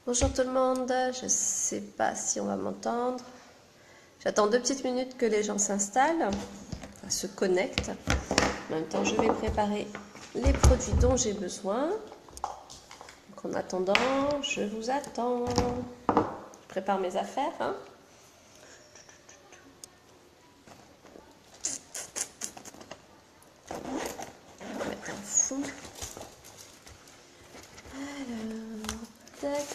Bonjour tout le monde, je ne sais pas si on va m'entendre. J'attends 2 petites minutes que les gens s'installent, enfin, se connectent. En même temps, je vais préparer les produits dont j'ai besoin. Donc, en attendant, je vous attends. Je prépare mes affaires. Hein. On va mettre un fond. Alors, tac.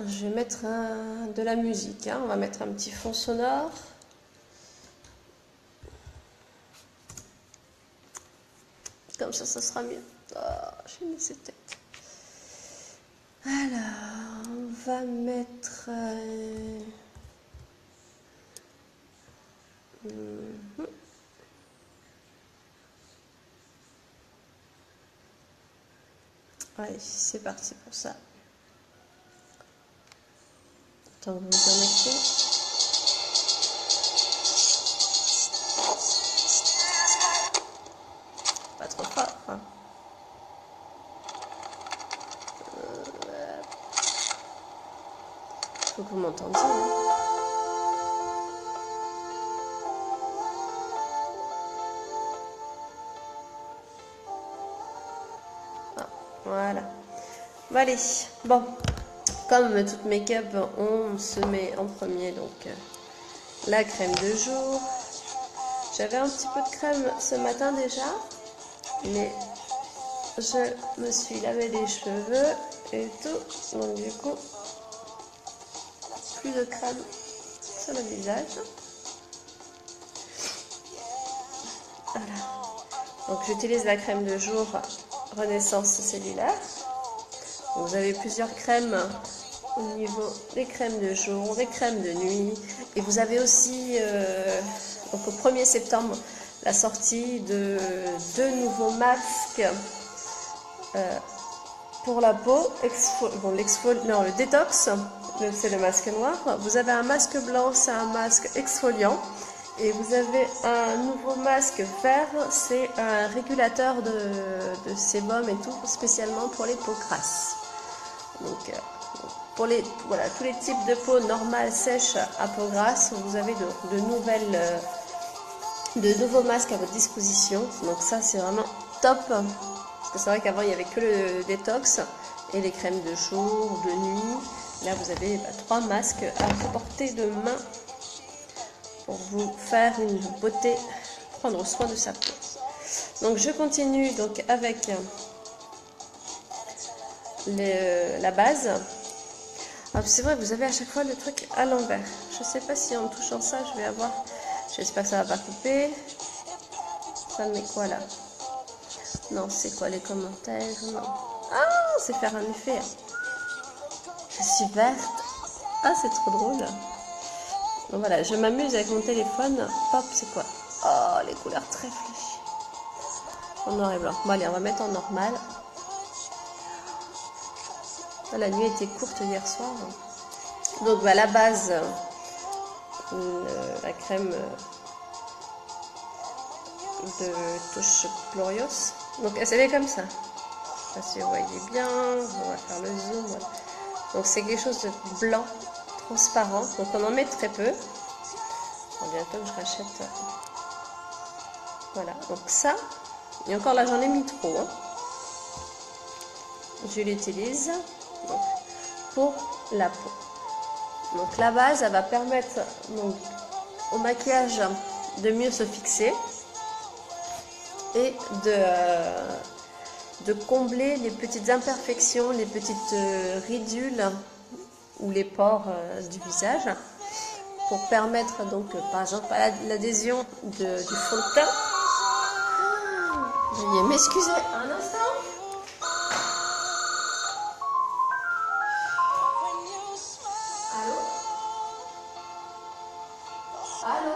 Je vais mettre de la musique, hein. On va mettre un petit fond sonore. Comme ça sera mieux. Oh, j'ai mis cette tête. Alors, on va mettre... Allez, c'est parti pour ça. Tant que vous vous connectez. Pas trop fort, hein. Faut que vous m'entendiez. Hein. Ah, voilà. Bon, allez. Bon. Comme toute make-up, on se met en premier donc la crème de jour. J'avais un petit peu de crème ce matin déjà, mais je me suis lavé les cheveux et tout, donc du coup, plus de crème sur le visage. Voilà. Donc j'utilise la crème de jour Renaissance cellulaire. Donc, vous avez plusieurs crèmes au niveau des crèmes de jour, des crèmes de nuit. Et vous avez aussi, donc au 1er septembre, la sortie de 2 nouveaux masques pour la peau. Le détox, c'est le masque noir. Vous avez un masque blanc, c'est un masque exfoliant. Et vous avez un nouveau masque vert, c'est un régulateur de sébum et tout, spécialement pour les peaux crasses. Donc, pour tous les types de peau normale, sèche, à peau grasse, vous avez de nouveaux masques à votre disposition. Donc ça, c'est vraiment top. Parce que c'est vrai qu'avant, il n'y avait que le détox et les crèmes de jour, de nuit. Là, vous avez 3 masques à portée de main pour vous faire une beauté, prendre soin de sa peau. Donc, je continue donc avec la base. Ah, c'est vrai, vous avez à chaque fois le truc à l'envers. Je ne sais pas si en touchant ça, je vais avoir... J'espère que ça ne va pas couper. Ça met quoi là? Non, c'est quoi les commentaires? Non. Ah, c'est faire un effet. Je suis verte. Ah, c'est trop drôle. Donc voilà, je m'amuse avec mon téléphone. Hop, c'est quoi? Oh, les couleurs très flashy. En noir et blanc. Bon, allez, on va mettre en normal. La nuit était courte hier soir. Donc, la base, la crème de Touche Glorious. Donc, elle s'est comme ça. Je ne sais pas si vous voyez bien. On va faire le zoom. Voilà. Donc, c'est quelque chose de blanc, transparent. Donc, on en met très peu. Bon, bientôt que je rachète. Voilà. Donc, ça. Et encore là, j'en ai mis trop. Hein. Je l'utilise pour la peau. Donc la base, elle va permettre donc, au maquillage de mieux se fixer et de combler les petites imperfections, les petites ridules ou les pores du visage pour permettre donc par exemple à l'adhésion du fond de teint. Veuillez m'excuser un instant. Allô?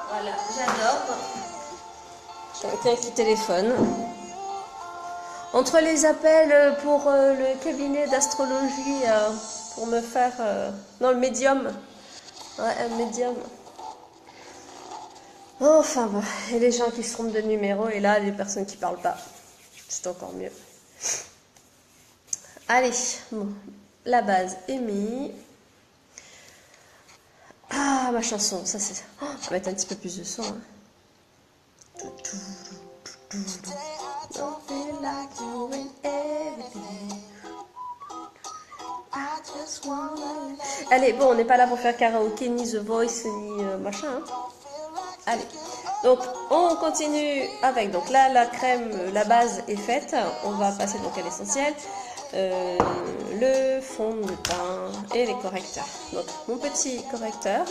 Voilà, j'adore. Quelqu'un qui téléphone. Entre les appels pour le cabinet d'astrologie, pour me faire... non, le médium, Ouais, un médium. Enfin bon, et les gens qui se trompent de numéro, et là, les personnes qui parlent pas. C'est encore mieux. Allez, bon, la base est mise. Ah, ma chanson, ça c'est... Oh, je vais mettre un petit peu plus de son. Hein. Allez, bon, on n'est pas là pour faire karaoké, ni The Voice, ni machin. Hein. Allez, donc on continue avec, donc là la crème, la base est faite, on va passer donc à l'essentiel, le fond de teint et les correcteurs. Donc mon petit correcteur,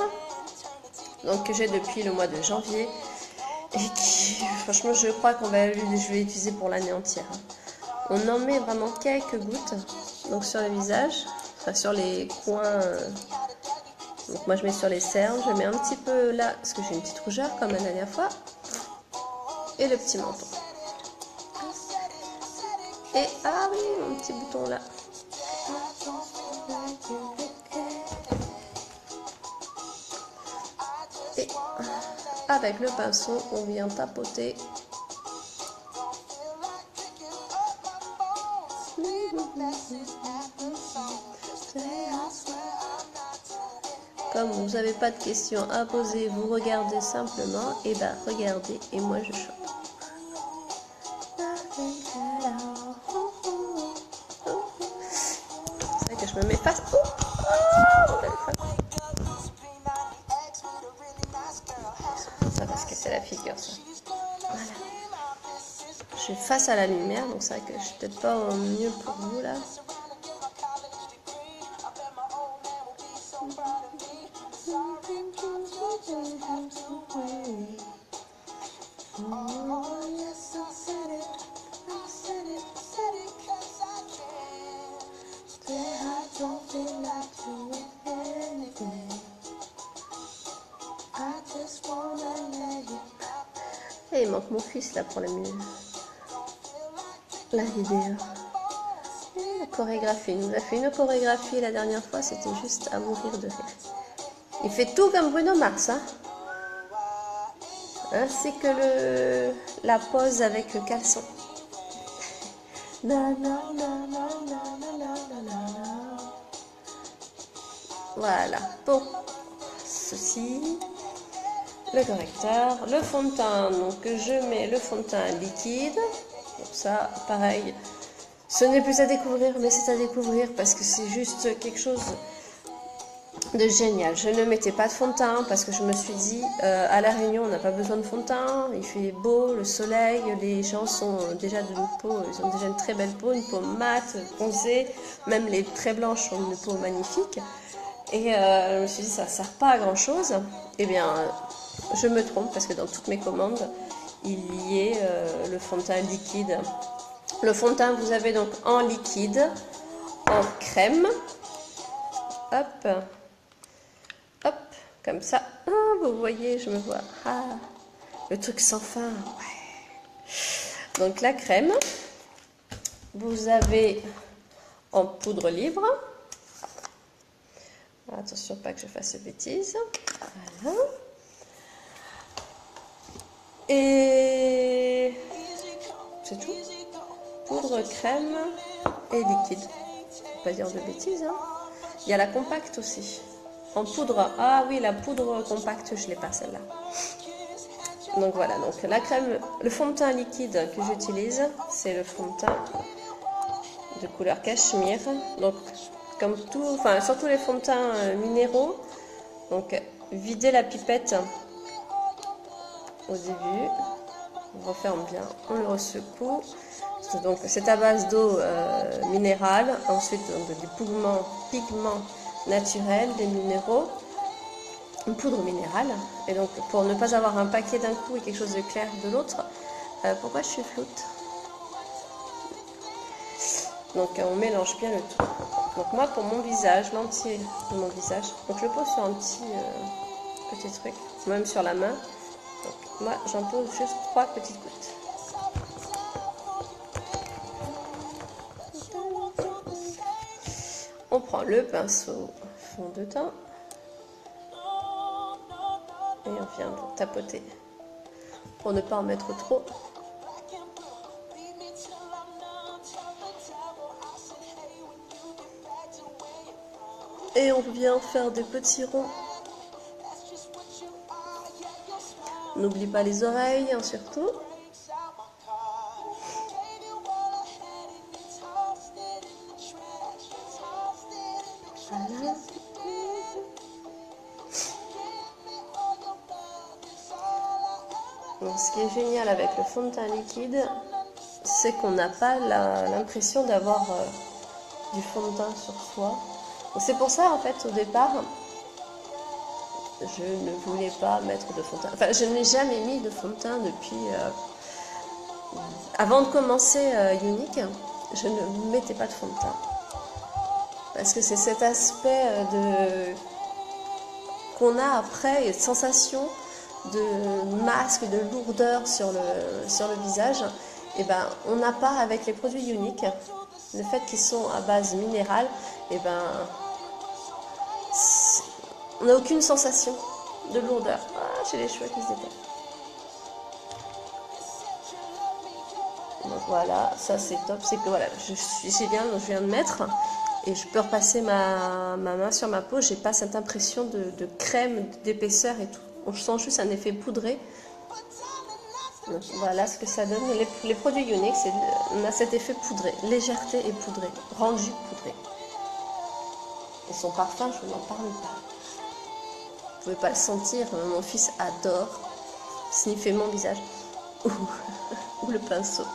donc que j'ai depuis le mois de janvier, et qui, franchement, je crois je vais l'utiliser pour l'année entière. On en met vraiment quelques gouttes, donc sur le visage, enfin sur les coins. Donc moi je mets sur les cernes, je mets un petit peu là, parce que j'ai une petite rougeur comme la dernière fois, et le petit menton. Et ah oui, mon petit bouton là. Et avec le pinceau, on vient tapoter. Comme vous n'avez pas de questions à poser, vous regardez simplement, et ben regardez, et moi je chante. C'est vrai que je me mets face. Ça va se casser la figure, ça. Voilà. Je suis face à la lumière, donc c'est vrai que je suis peut-être pas au mieux pour vous là. Et il manque mon fils là pour la vidéo. Et la chorégraphie, il nous a fait une chorégraphie la dernière fois, c'était juste à mourir de rire. Il fait tout comme Bruno Mars, hein. Ainsi que la pose avec le caleçon. Voilà, pour ceci, le correcteur, le fond de teint, donc je mets le fond de teint liquide, donc ça pareil, ce n'est plus à découvrir mais c'est à découvrir parce que c'est juste quelque chose de génial. Je ne mettais pas de fond de teint parce que je me suis dit à La Réunion on n'a pas besoin de fond de teint, il fait beau, le soleil, les gens sont déjà d'une peau, ils ont déjà une très belle peau, une peau mate, bronzée, même les très blanches ont une peau magnifique. Et je me suis dit ça ne sert pas à grand chose. Eh bien je me trompe parce que dans toutes mes commandes il y est le fond de teint liquide. Le fond de teint vous avez donc en liquide, en crème, hop, hop, comme ça. Ah, vous voyez, je me vois. Ah, le truc sans fin. Ouais. Donc la crème, vous avez en poudre libre. Attention pas que je fasse de bêtises. Voilà. Et c'est tout. Poudre, crème et liquide. Faut pas dire de bêtises. Hein. Il y a la compacte aussi. En poudre. Ah oui, la poudre compacte, je l'ai pas celle-là. Donc voilà, donc la crème, le fond de teint liquide que j'utilise, c'est le fond de teint de couleur cachemire. Donc comme tout, enfin surtout les fonds de teint minéraux. Donc videz la pipette au début, on referme bien, on le ressecoue. Donc c'est à base d'eau minérale, ensuite donc, des pigments naturels, des minéraux, une poudre minérale. Et donc pour ne pas avoir un paquet d'un coup et quelque chose de clair de l'autre, pourquoi je suis floute? Donc on mélange bien le tout. Donc moi pour mon visage, l'entier de mon visage, donc je le pose sur un petit truc, même sur la main. Donc moi j'en pose juste 3 petites gouttes. On prend le pinceau fond de teint. Et on vient tapoter pour ne pas en mettre trop. Et on vient faire des petits ronds. N'oublie pas les oreilles, hein, surtout. Voilà. Donc, ce qui est génial avec le fond de teint liquide, c'est qu'on n'a pas l'impression d'avoir du fond de teint sur soi. C'est pour ça, en fait, au départ, je ne voulais pas mettre de fond de teint. Enfin, je n'ai jamais mis de fond de teint depuis... avant de commencer Unique, je ne mettais pas de fond de teint. Parce que c'est cet aspect qu'on a après, une sensation de masque, de lourdeur sur le visage. Et ben, on n'a pas avec les produits Unique. Le fait qu'ils sont à base minérale, et ben, on n'a aucune sensation de lourdeur. Ah, j'ai les cheveux qui se détachent. Donc voilà, ça c'est top. C'est que voilà, je viens de mettre et je peux repasser ma main sur ma peau. J'ai pas cette impression de crème, d'épaisseur et tout. On sent juste un effet poudré. Donc voilà ce que ça donne. Les produits Unique, on a cet effet poudré, légèreté et poudré, rendu poudré. Et son parfum, je n'en parle pas. Vous pouvez pas le sentir, mon fils adore sniffer mon visage ou le pinceau.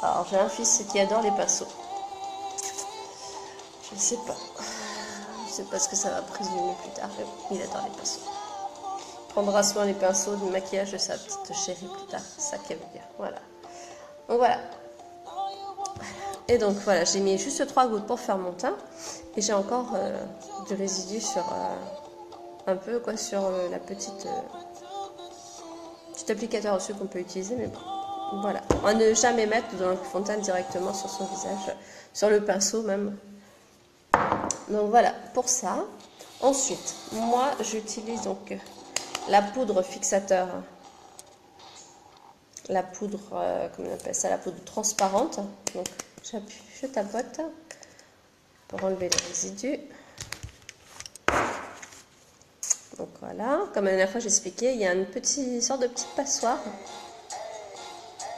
Alors j'ai un fils qui adore les pinceaux. Je ne sais pas. Je ne sais pas ce que ça va présumer plus tard. Il adore les pinceaux. Il prendra soin les pinceaux du maquillage de sa petite chérie plus tard. C'est ça qu'elle veut dire. Voilà. Donc voilà. Et donc voilà, j'ai mis juste 3 gouttes pour faire mon teint. Et j'ai encore du résidu sur un peu quoi sur la petite petit applicateur dessus qu'on peut utiliser, mais bon. Voilà, on ne jamais mettre de fond de teint directement sur son visage, sur le pinceau même. Donc voilà, pour ça. Ensuite, moi j'utilise donc la poudre fixateur. La poudre, comment on appelle ça, la poudre transparente. Donc j'appuie, je tapote pour enlever les résidus. Donc voilà, comme la dernière fois j'ai expliqué, il y a une sorte de petite passoire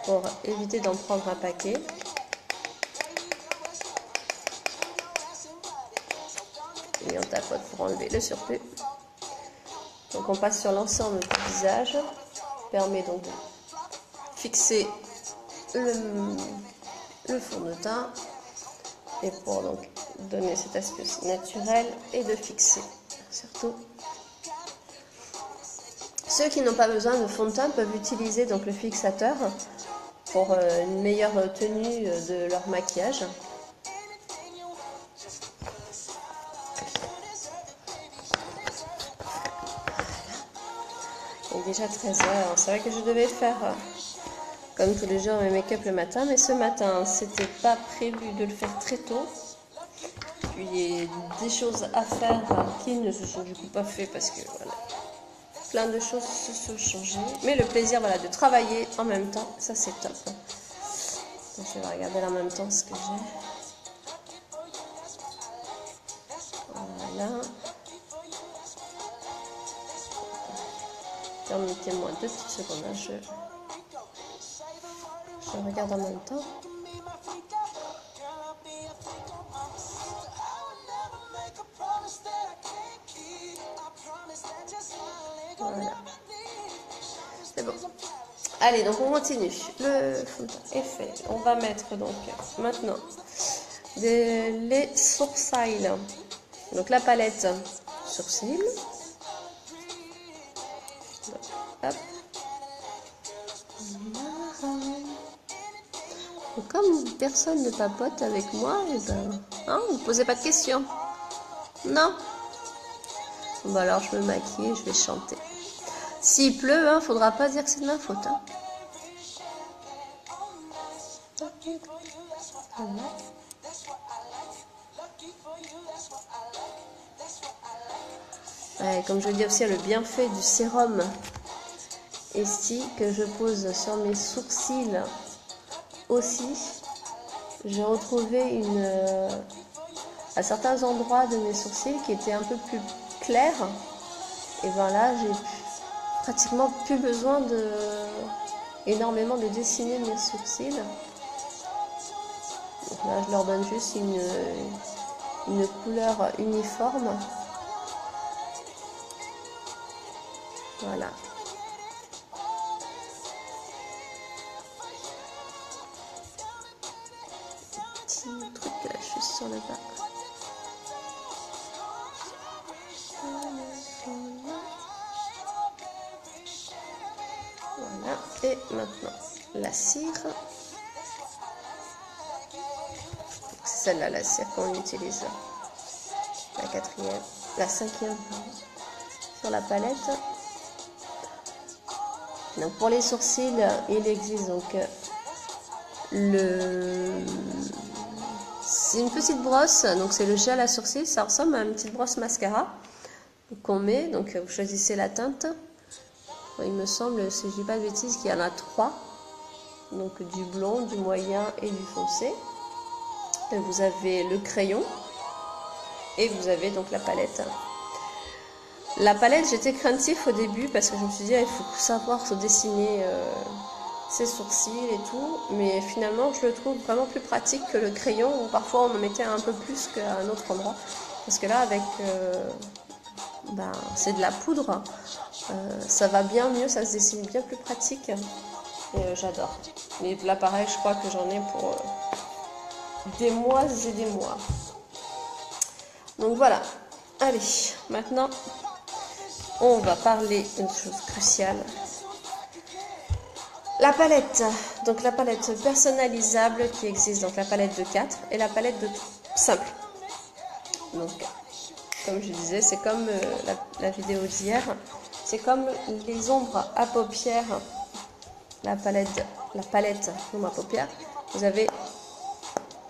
pour éviter d'en prendre un paquet. Et on tapote pour enlever le surplus. Donc on passe sur l'ensemble du visage. Permet donc de fixer le fond de teint. Et pour donc donner cet aspect naturel et de fixer surtout. Ceux qui n'ont pas besoin de fond de teint peuvent utiliser donc le fixateur pour une meilleure tenue de leur maquillage. Il est déjà 13h. C'est vrai que je devais faire comme tous les jours mes make-up le matin, mais ce matin c'était pas prévu de le faire très tôt. Puis il y a des choses à faire qui ne se sont du coup pas fait parce que voilà. Plein de choses se sont changées. Mais le plaisir voilà, de travailler en même temps, ça c'est top. Donc, je vais regarder en même temps ce que j'ai. Voilà. Permettez-moi 2 petites secondes. Hein, je regarde en même temps. Voilà. C'est bon. Allez, donc on continue. Le fond de teint est fait. On va mettre donc maintenant les sourcils. Donc la palette sourcils. Hop. Donc, comme personne ne papote avec moi, et ben, hein, vous ne posez pas de questions. Non. Bon alors je me maquille et je vais chanter. S'il pleut, hein, faudra pas dire que c'est de ma faute. Hein. Voilà. Ouais, comme je dis aussi, le bienfait du sérum ici que je pose sur mes sourcils aussi. J'ai retrouvé à certains endroits de mes sourcils qui étaient un peu plus clairs. Et bien là, j'ai pratiquement plus besoin énormément de dessiner mes sourcils. Donc là, je leur donne juste une couleur uniforme. Voilà. Petit truc là, juste sur le bas. Voilà. Et maintenant, la cire. C'est celle-là, la cire qu'on utilise. La quatrième, la cinquième, sur la palette. Donc pour les sourcils, il existe donc c'est une petite brosse, donc c'est le gel à sourcils, ça ressemble à une petite brosse mascara qu'on met, donc vous choisissez la teinte. Il me semble, si je dis pas de bêtises, qu'il y en a 3, donc du blond, du moyen et du foncé. Et vous avez le crayon et vous avez donc la palette. La palette, j'étais craintif au début parce que je me suis dit, il faut savoir se dessiner ses sourcils et tout. Mais finalement, je le trouve vraiment plus pratique que le crayon où parfois on en mettait un peu plus qu'à un autre endroit. Parce que là, avec c'est de la poudre, ça va bien mieux, ça se dessine bien plus pratique. Et j'adore. Et là, pareil, je crois que j'en ai pour des mois et des mois. Donc voilà. Allez, maintenant, on va parler d'une chose cruciale. La palette. Donc la palette personnalisable qui existe, donc la palette de 4 et la palette de simple. Donc, comme je disais, c'est comme la vidéo d'hier. C'est comme les ombres à paupières. La palette ombres à paupières. Vous avez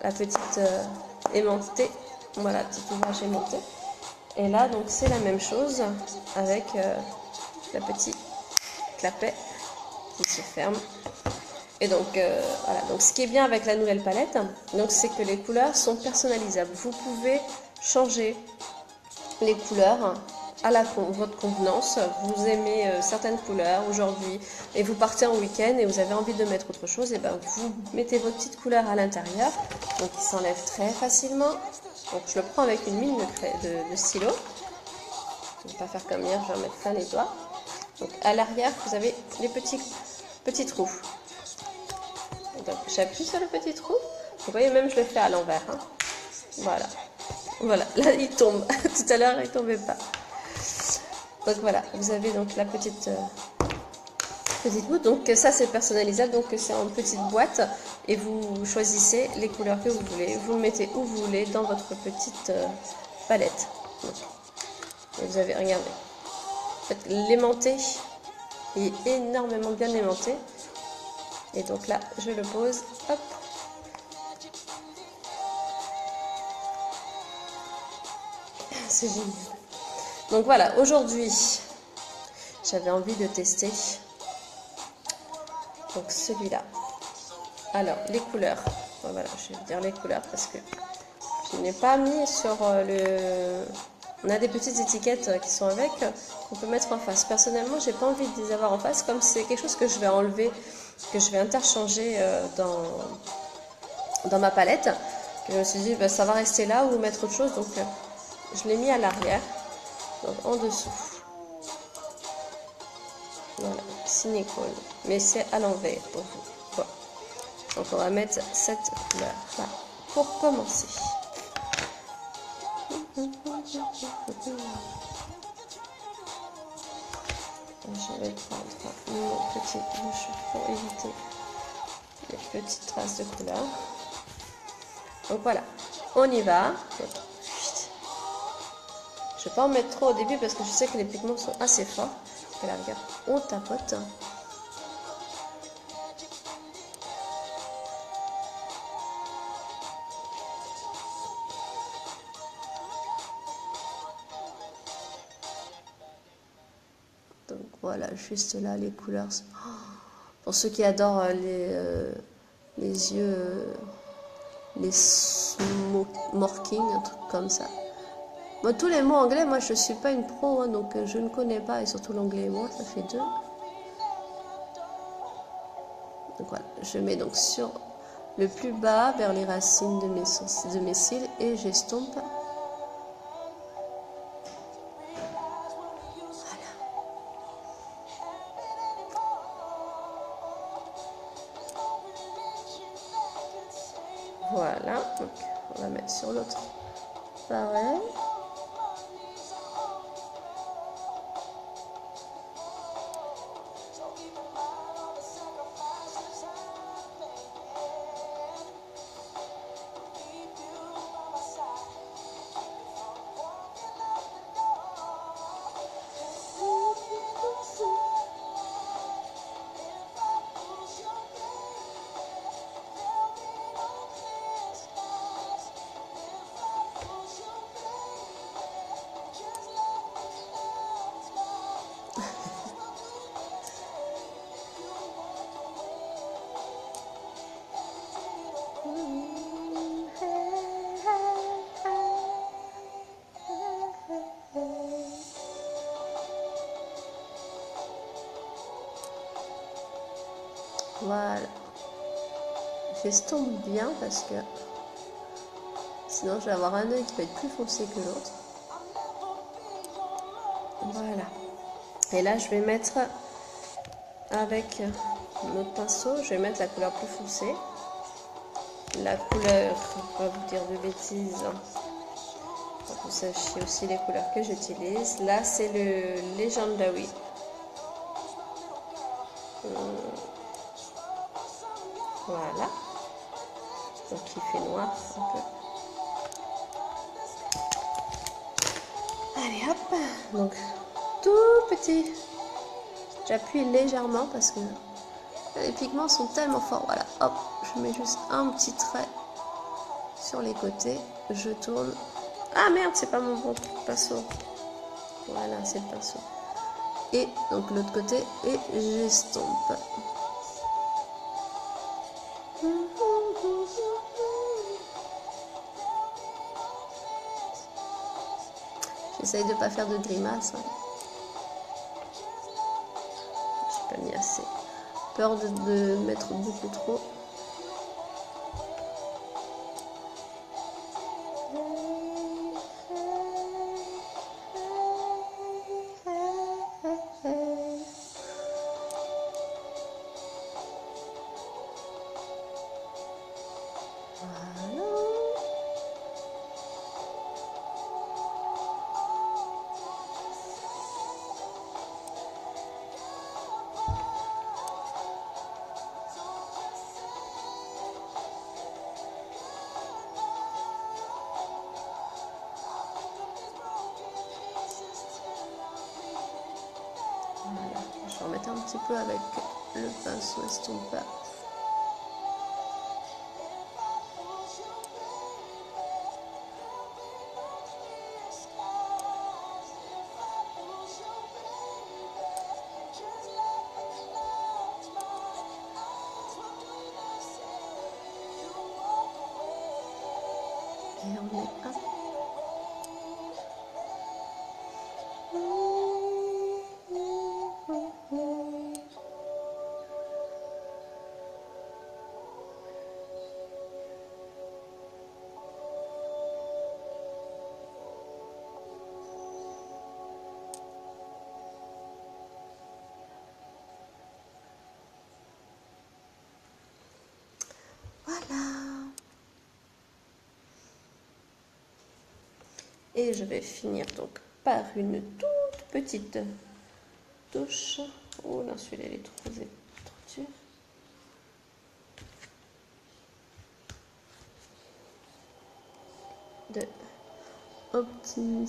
la petite aimantée. Voilà, petite ouvrage aimanté. Et là, donc, c'est la même chose avec la petite clapet qui se ferme. Et donc, voilà. Donc, ce qui est bien avec la nouvelle palette, donc, c'est que les couleurs sont personnalisables. Vous pouvez changer les couleurs à votre convenance. Vous aimez certaines couleurs aujourd'hui et vous partez en week-end et vous avez envie de mettre autre chose, et ben vous mettez votre petite couleur à l'intérieur, donc il s'enlève très facilement. Donc je le prends avec une mine de stylo. Je ne vais pas faire comme hier, je vais en mettre plein les doigts. Donc à l'arrière, vous avez les petits trous. Donc j'appuie sur le petit trou. Vous voyez, même je le fais à l'envers. Hein. Voilà. Voilà, là il tombe. Tout à l'heure il ne tombait pas. Donc voilà, vous avez donc la petite bout. Donc ça c'est personnalisable, donc c'est en petite boîte et vous choisissez les couleurs que vous voulez. Vous le mettez où vous voulez dans votre petite palette. Donc, et vous avez, regardé. En fait, l'aimanté est énormément bien aimanté. Et donc là, je le pose. Hop. C'est génial. Donc voilà, aujourd'hui, j'avais envie de tester donc celui-là. Alors, les couleurs. Bon, voilà, je vais dire les couleurs parce que je n'ai pas mis sur le... On a des petites étiquettes qui sont avec, qu'on peut mettre en face. Personnellement, j'ai pas envie de les avoir en face, comme c'est quelque chose que je vais enlever, que je vais interchanger dans ma palette. Je me suis dit, ben, ça va rester là ou mettre autre chose, donc je l'ai mis à l'arrière, donc en dessous. Voilà, Cinécole, mais c'est à l'envers pour vous. Bon. Donc on va mettre cette couleur là pour commencer. Je vais prendre mon petit bouche pour éviter les petites traces de couleur. Donc voilà, on y va. Je ne vais pas en mettre trop au début parce que je sais que les pigments sont assez forts. Et là, regarde, on tapote. Voilà, juste là, les couleurs. Oh, pour ceux qui adorent les yeux, les smoking, un truc comme ça. Moi, tous les mots anglais, moi, je suis pas une pro, hein, donc je ne connais pas, et surtout l'anglais et moi, ça fait deux. Donc voilà, je mets donc sur le plus bas, vers les racines de mes cils, et j'estompe. Voilà, donc on va mettre sur l'autre pareil. Voilà. J'estompe bien parce que sinon je vais avoir un œil qui va être plus foncé que l'autre. Voilà. Et là je vais mettre avec notre pinceau, je vais mettre la couleur plus foncée. La couleur, on va vous dire de bêtises, pour que vous sachiez aussi les couleurs que j'utilise. Là c'est le Legendary. Voilà. Donc il fait noir un peu. Allez hop. Donc tout petit. J'appuie légèrement parce que les pigments sont tellement forts. Voilà, hop, je mets juste un petit trait sur les côtés. Je tourne. Ah merde, c'est pas mon bon pinceau. Voilà, c'est le pinceau. Et donc l'autre côté, et j'estompe. J'essaye de pas faire de grimaces. Hein. J'ai pas mis assez. Peur de mettre beaucoup trop. Je vais remettre un petit peu avec le pinceau estompeur. Et on met un. Voilà. Et je vais finir donc par une toute petite touche. Oh non, celui-là il est trop dur. De Optimus.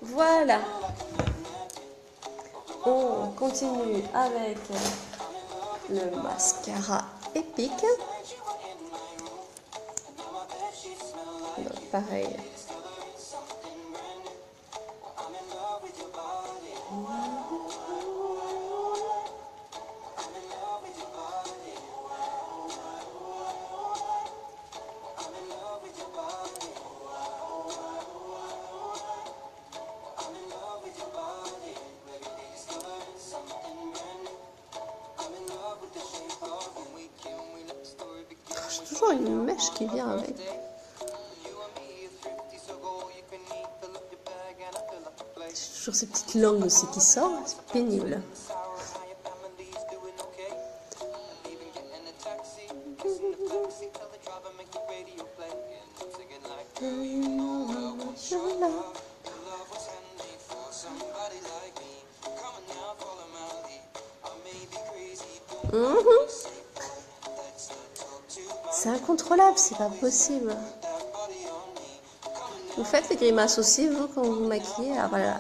Voilà. On continue avec le mascara épique. Donc pareil. J'ai toujours une mèche qui vient avec. J'ai toujours ces petites langues aussi qui sortent, c'est pénible. C'est incontrôlable, c'est pas possible. Vous faites les grimaces aussi, vous, quand vous vous maquillez? Ah, voilà.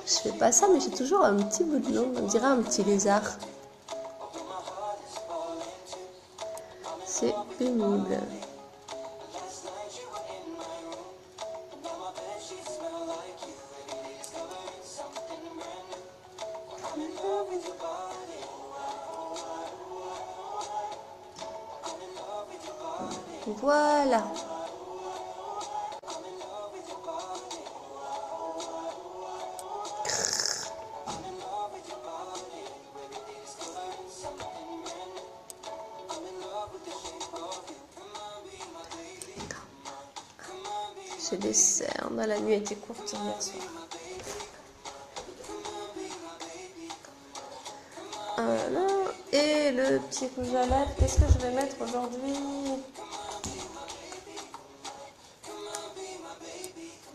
Je fais pas ça, mais j'ai toujours un petit bout de langue, on dirait un petit lézard. C'est pénible. Voilà. Je des cernes. La nuit était courte hier soir. Voilà. Et le petit rouge à lèvres, qu'est-ce que je vais mettre aujourd'hui?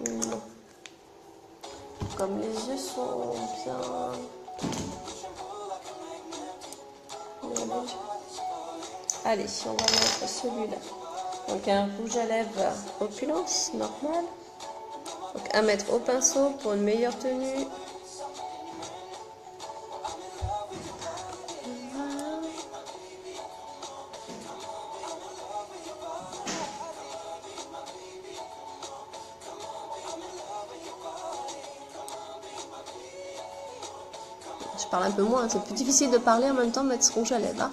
Non. Comme les yeux sont bien... Allez, on va mettre celui-là. Donc un rouge à lèvres opulence, normal. Donc à mettre au pinceau pour une meilleure tenue. Je parle un peu moins, c'est plus difficile de parler en même temps mettre ce rouge à lèvres. Hein.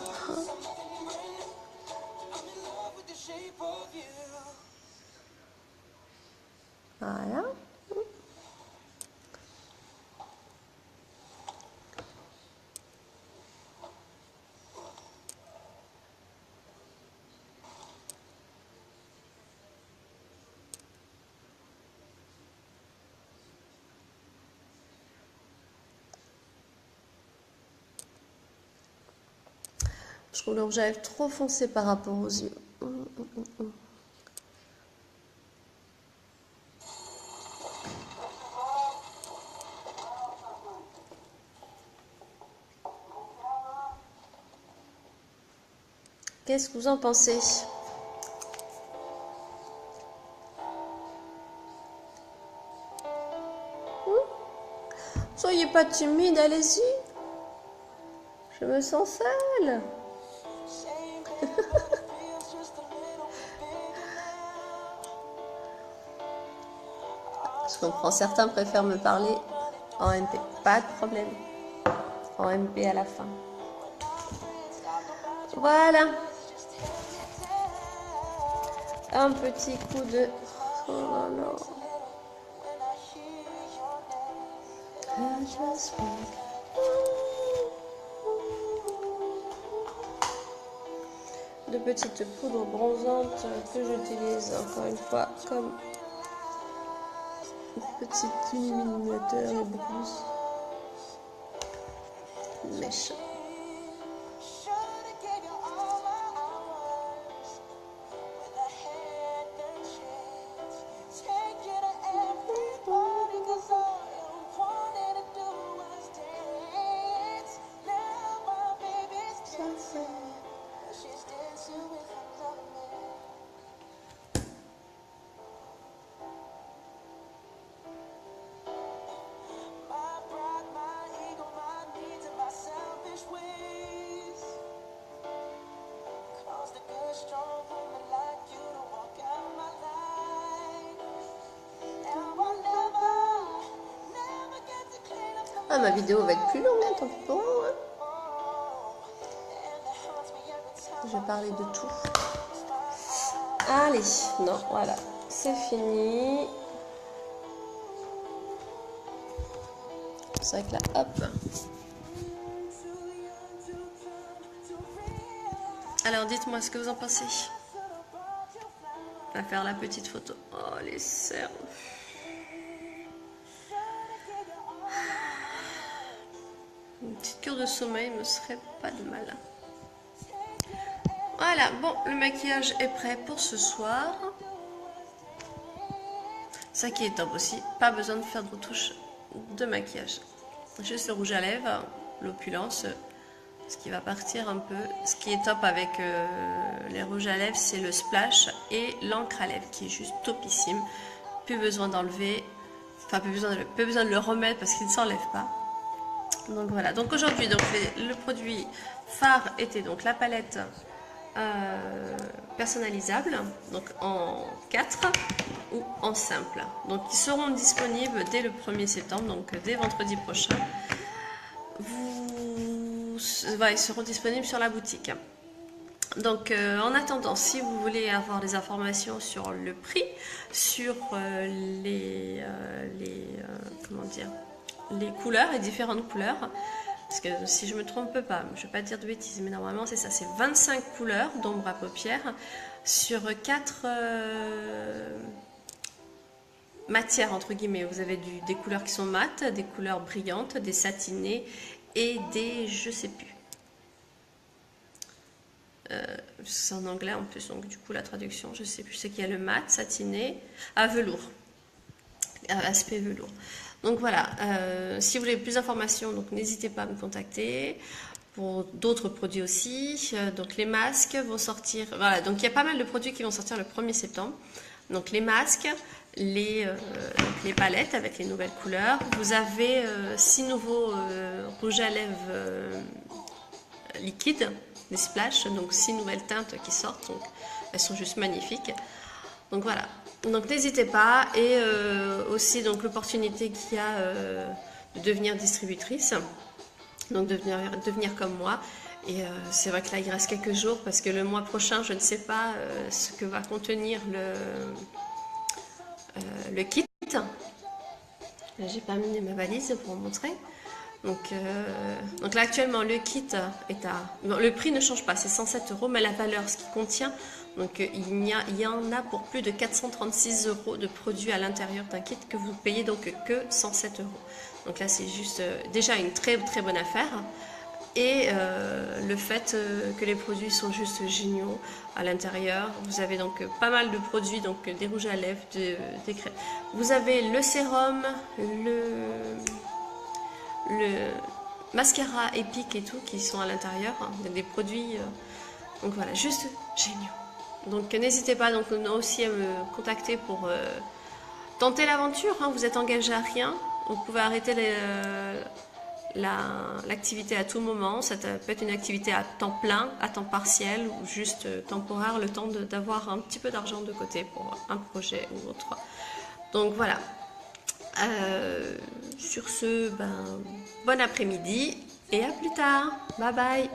Voilà. Je trouve le rouge à lèvres trop foncé par rapport aux yeux. Qu'est-ce que vous en pensez? Soyez pas timide, allez-y. Je me sens seule. Je comprends, certains préfèrent me parler en MP. Pas de problème. En MP à la fin. Voilà. Un petit coup de... Oh là là. de petites poudres bronzantes que j'utilise encore une fois comme petit illuminateur et bronze mèche. Ah, ma vidéo va être plus longue, hein, tant pis pour moi. Je vais parler de tout. Allez, non, voilà, c'est fini. C'est vrai que là, hop. Alors, dites-moi ce que vous en pensez. On va faire la petite photo. Oh, les cernes. Une petite cure de sommeil me serait pas de mal. Voilà, bon, le maquillage est prêt pour ce soir. Ça qui est top aussi, pas besoin de faire de retouche de maquillage. Juste le rouge à lèvres, l'opulence, ce qui va partir un peu. Ce qui est top avec les rouges à lèvres, c'est le splash et l'encre à lèvres qui est juste topissime. Plus besoin d'enlever, enfin plus besoin de le remettre parce qu'il ne s'enlève pas. Donc voilà, donc aujourd'hui donc le produit phare était donc la palette personnalisable, donc en 4 ou en simple. Donc ils seront disponibles dès le 1er septembre, donc dès vendredi prochain. Ils seront disponibles sur la boutique. Donc en attendant, si vous voulez avoir des informations sur le prix, sur les couleurs, les différentes couleurs, parce que si je me trompe pas, je ne vais pas dire de bêtises, mais normalement c'est ça, c'est 25 couleurs d'ombre à paupières sur 4 matières entre guillemets. Vous avez des couleurs qui sont mates, des couleurs brillantes, des satinées et des je sais plus. C'est en anglais en plus, donc du coup la traduction, je sais plus, c'est qu'il y a le mat, satiné, à velours, aspect velours. Donc voilà, si vous voulez plus d'informations, donc n'hésitez pas à me contacter. Pour d'autres produits aussi, donc les masques vont sortir, voilà, donc il y a pas mal de produits qui vont sortir le 1er septembre. Donc les masques, les palettes avec les nouvelles couleurs. Vous avez 6 nouveaux rouges à lèvres liquides, des splash, donc 6 nouvelles teintes qui sortent, donc elles sont juste magnifiques. Donc voilà, donc n'hésitez pas, et aussi donc l'opportunité qu'il y a de devenir distributrice, donc devenir comme moi. Et c'est vrai que là il reste quelques jours parce que le mois prochain je ne sais pas ce que va contenir le kit. J'ai pas amené ma valise pour vous montrer. Donc là actuellement le kit est à... Bon, le prix ne change pas, c'est 107 €, mais la valeur, ce qu'il contient, donc il y en a pour plus de 436 € de produits à l'intérieur d'un kit que vous payez donc que 107 €. Donc là c'est juste déjà une très très bonne affaire. Et le fait que les produits sont juste géniaux à l'intérieur. Vous avez donc pas mal de produits, donc des rouges à lèvres, des crèmes. Vous avez le sérum, le mascara épique et tout qui sont à l'intérieur, hein, des produits donc voilà, juste géniaux. Donc n'hésitez pas donc aussi à me contacter pour tenter l'aventure, hein. Vous êtes engagé à rien, vous pouvez arrêter l'activité à tout moment. Ça peut être une activité à temps plein, à temps partiel ou juste temporaire, le temps d'avoir un petit peu d'argent de côté pour un projet ou autre. Donc voilà. Sur ce, bon après-midi et à plus tard. Bye bye.